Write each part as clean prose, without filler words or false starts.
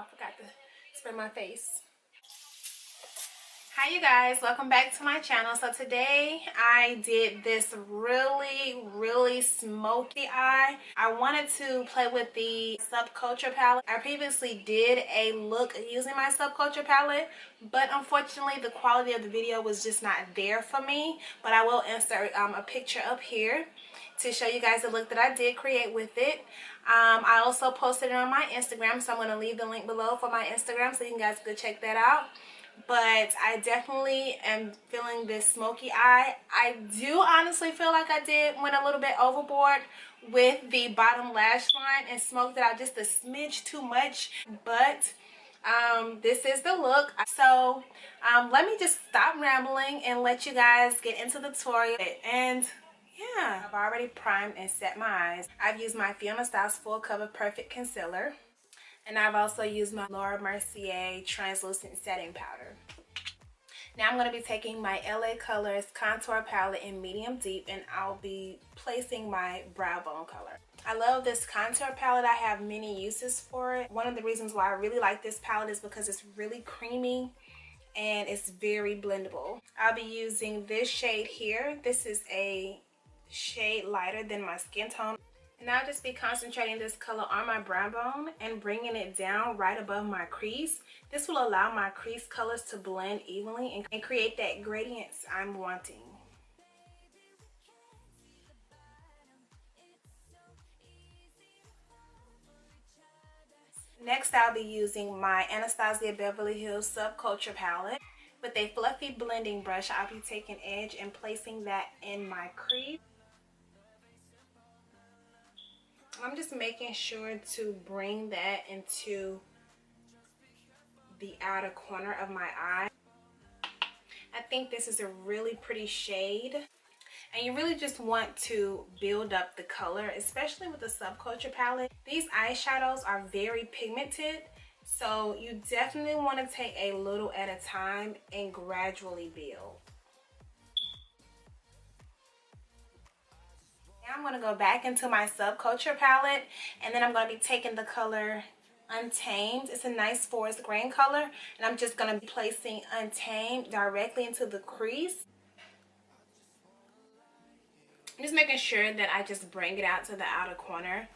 I forgot to spray my face. Hi you guys, welcome back to my channel. So today I did this really smoky eye. I wanted to play with the Subculture palette. I previously did a look using my Subculture palette, but unfortunately the quality of the video was just not there for me. But I will insert a picture up here to show you guys the look that I did create with it. I also posted it on my Instagram, so I'm going to leave the link below for my Instagram so you guys can check that out. But I definitely am feeling this smoky eye. I do honestly feel like I went a little bit overboard with the bottom lash line and smoked it out just a smidge too much. But this is the look. So let me just stop rambling and let you guys get into the tutorial. And yeah, I've already primed and set my eyes. I've used my Fiona Stiles Full Cover Perfect Concealer. And I've also used my Mercier Translucent Setting Powder. Now I'm going to be taking my LA Colors Contour Palette in Medium Deep, and I'll be placing my brow bone color. I love this contour palette. I have many uses for it. One of the reasons why I really like this palette is because it's really creamy and it's very blendable. I'll be using this shade here. This is a shade lighter than my skin tone. And I'll just be concentrating this color on my brow bone and bringing it down right above my crease. This will allow my crease colors to blend evenly and create that gradient I'm wanting. Next, I'll be using my Anastasia Beverly Hills Subculture palette. With a fluffy blending brush, I'll be taking edge and placing that in my crease. I'm just making sure to bring that into the outer corner of my eye. I think this is a really pretty shade, and you really just want to build up the color, especially with the Subculture palette. These eyeshadows are very pigmented, so you definitely want to take a little at a time and gradually build. Now I'm going to go back into my Subculture palette, and then I'm going to be taking the color Untamed. It's a nice forest green color, and I'm just going to be placing Untamed directly into the crease. I'm just making sure that I just bring it out to the outer corner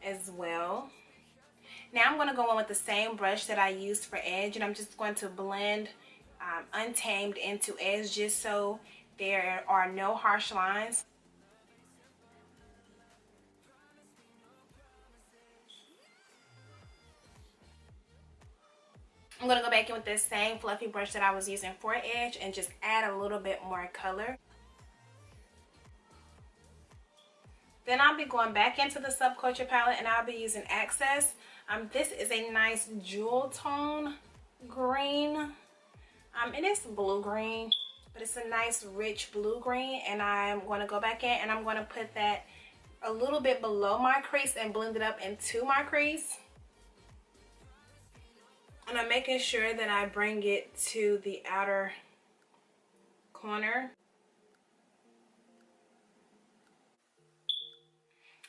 as well. Now I'm going to go in with the same brush that I used for edge, and I'm just going to blend Untamed into edge just so there are no harsh lines. I'm going to go back in with this same fluffy brush that I was using for edge and just add a little bit more color. Then I'll be going back into the Subculture palette, and I'll be using Access. This is a nice jewel tone green. It is blue green, but it's a nice rich blue green, and I'm going to go back in and I'm going to put that a little bit below my crease and blend it up into my crease. And I'm making sure that I bring it to the outer corner.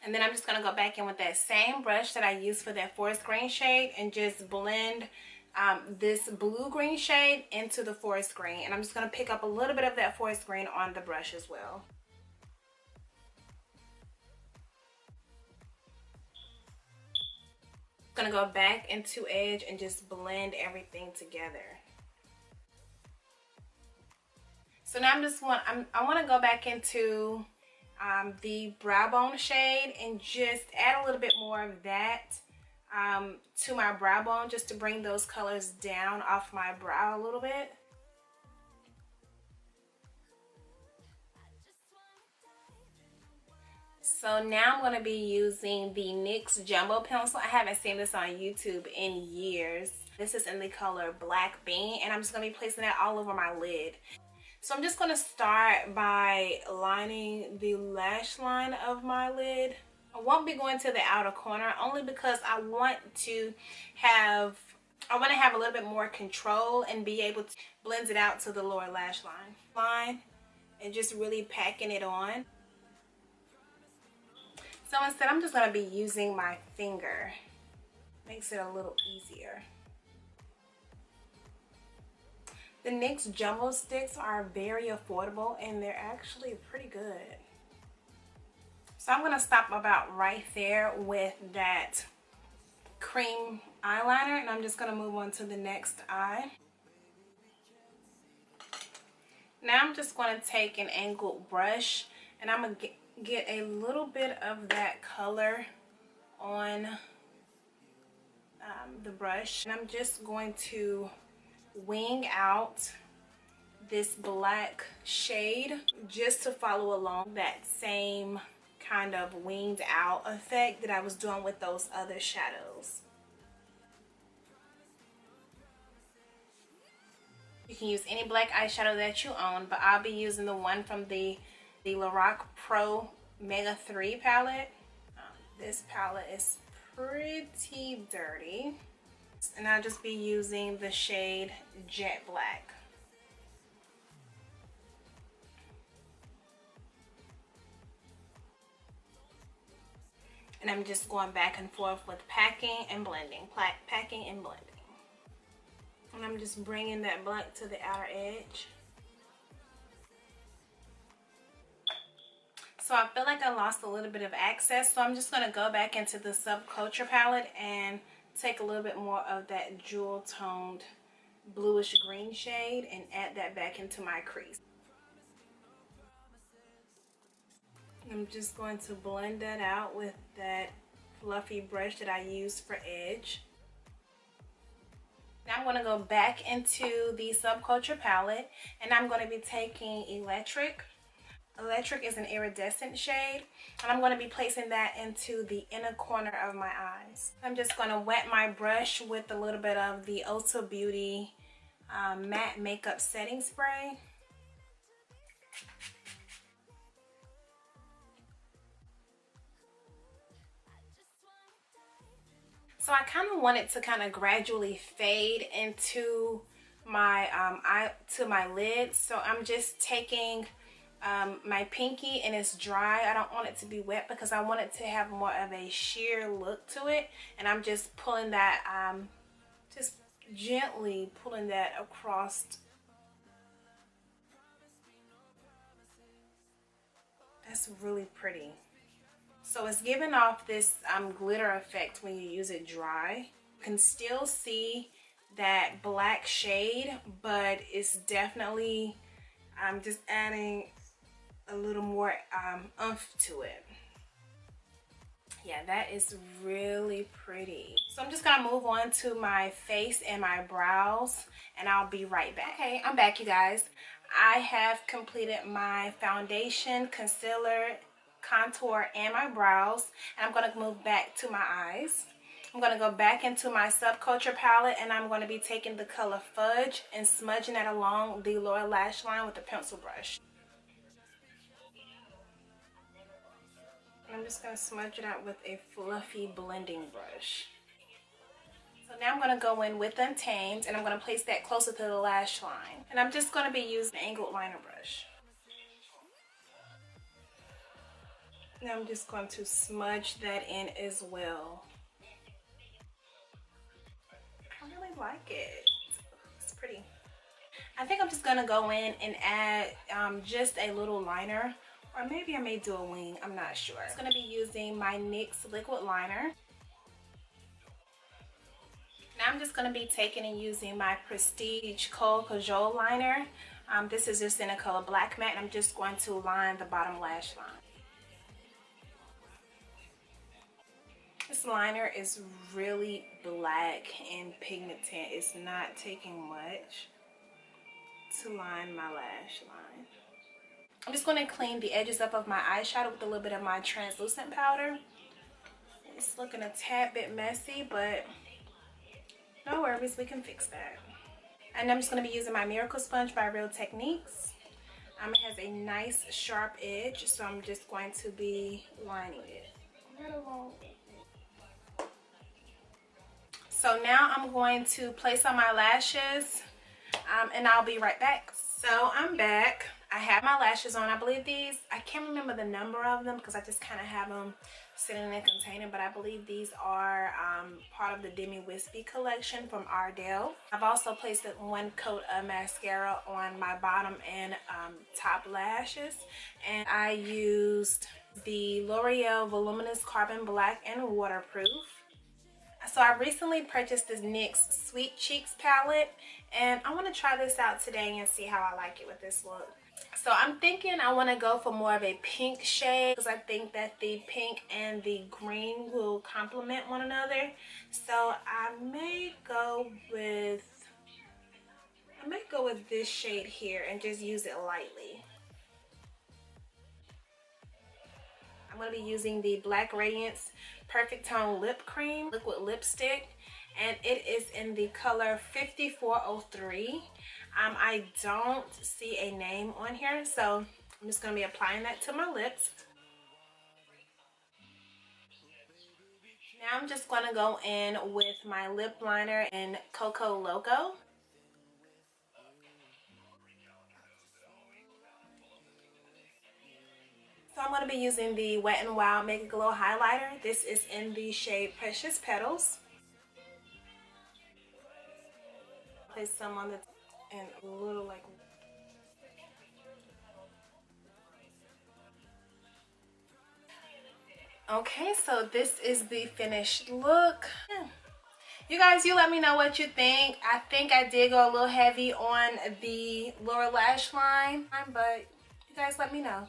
And then I'm just going to go back in with that same brush that I used for that forest green shade and just blend this blue green shade into the forest green. And I'm just going to pick up a little bit of that forest green on the brush as well. Going to go back into edge and just blend everything together. So now I want to go back into the brow bone shade and just add a little bit more of that to my brow bone, just to bring those colors down off my brow a little bit. So now I'm going to be using the NYX Jumbo Pencil. I haven't seen this on YouTube in years. This is in the color Black Bean, and I'm just going to be placing that all over my lid. So I'm just going to start by lining the lash line of my lid. I won't be going to the outer corner only because I want to have a little bit more control and be able to blend it out to the lower lash line and just really packing it on. So instead, I'm just going to be using my finger Makes it a little easier. The NYX Jumbo Sticks are very affordable and they're actually pretty good. So I'm going to stop about right there with that cream eyeliner, and I'm just going to move on to the next eye. Now I'm just going to take an angled brush and I'm going to get a little bit of that color on the brush. And I'm just going to wing out this black shade just to follow along that same kind of winged out effect that I was doing with those other shadows. You can use any black eyeshadow that you own, but I'll be using the one from the Lorac Mega 3 palette. This palette is pretty dirty. And I'll just be using the shade Jet Black. And I'm just going back and forth with packing and blending, packing and blending. And I'm just bringing that black to the outer edge. So I feel like I lost a little bit of access, so I'm just going to go back into the Subculture palette and take a little bit more of that jewel toned bluish green shade and add that back into my crease. I'm just going to blend that out with that fluffy brush that I used for edge. Now I'm going to go back into the Subculture palette and I'm going to be taking Electric. Electric is an iridescent shade and I'm going to be placing that into the inner corner of my eyes. I'm just going to wet my brush with a little bit of the Ulta Beauty matte makeup setting spray. So I kind of want it to kind of gradually fade into my my lid. So I'm just taking my pinky and it's dry. I don't want it to be wet because I want it to have more of a sheer look to it. And I'm just pulling that, just gently pulling that across. That's really pretty. So it's giving off this glitter effect when you use it dry. You can still see that black shade, but it's definitely just adding a little more oomph to it. Yeah, that is really pretty. So I'm just gonna move on to my face and my brows and I'll be right back. Okay, I'm back, you guys. I have completed my foundation, concealer, contour, and my brows, and I'm going to move back to my eyes. I'm going to go back into my Subculture palette and I'm going to be taking the color Fudge and smudging that along the lower lash line with a pencil brush. And I'm just going to smudge it out with a fluffy blending brush. So now I'm going to go in with Untamed and I'm going to place that closer to the lash line. And I'm just going to be using an angled liner brush. Now I'm just going to smudge that in as well. I really like it. It's pretty. I think I'm just going to go in and add just a little liner. Or maybe I may do a wing. I'm not sure. I'm going to be using my NYX liquid liner. Now I'm just going to be taking and using my Prestige Kohl Kajal liner. This is just in the color Black Matte. And I'm just going to line the bottom lash line. This liner is really black and pigmented. It's not taking much to line my lash line. I'm just going to clean the edges up of my eyeshadow with a little bit of my translucent powder. It's looking a tad bit messy, but no worries, we can fix that. And I'm just going to be using my Miracle Sponge by Real Techniques. It has a nice sharp edge, so I'm just going to be lining it right along. So now I'm going to place on my lashes and I'll be right back. So I'm back. I have my lashes on. I believe these, I can't remember the number of them because I just kind of have them sitting in a container, but I believe these are part of the Demi Wispy collection from Ardell. I've also placed one coat of mascara on my bottom and top lashes, and I used the L'Oreal Voluminous Carbon Black and Waterproof. So I recently purchased this NYX Sweet Cheeks palette, and I want to try this out today and see how I like it with this look. So I'm thinking I want to go for more of a pink shade because I think that the pink and the green will complement one another. So I may go with this shade here and just use it lightly. I'm going to be using the Black Radiance Perfect Tone Lip Cream Liquid Lipstick, and it is in the color 5403. I don't see a name on here, so I'm just going to be applying that to my lips. Now I'm just going to go in with my lip liner in Coco Loco. So I'm going to be using the Wet n Wild Make It Glow highlighter. This is in the shade Precious Petals. Place some on the and a little like. Okay, so this is the finished look. You guys, you let me know what you think. I think I did go a little heavy on the lower lash line, but you guys let me know.